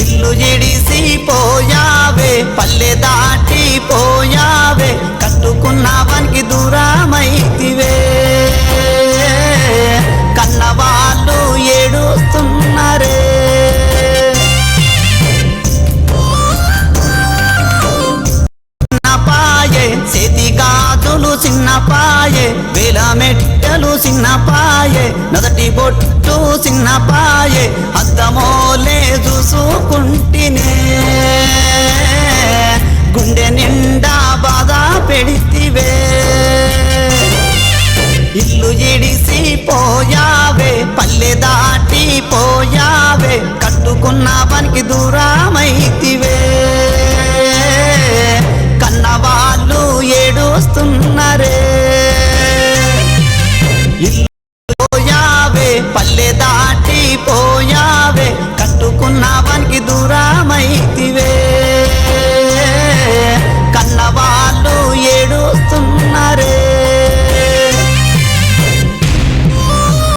ఇల్లు జడిసి పోయావే పల్లె దాటి పోయావే కట్టుకున్నవానికి దూరమైతివే కన్నవాళ్ళు ఏడుస్తున్నారే చిన్నపాయే చేతి గాజులు చిన్నపాయే వేల మెట్టెలు చిన్నపాయే నదటి బొట్టు చిన్నపాయే అద్దమోలే చూసుకుంటినే గుండె నిండా బాధ పెడితివే ఇల్లు జడిసి పోయావే పల్లె దాటి పోయావే కట్టుకున్నవానికి దూరమైతివే కన్నవాళ్ళు ఏడుస్తున్నారే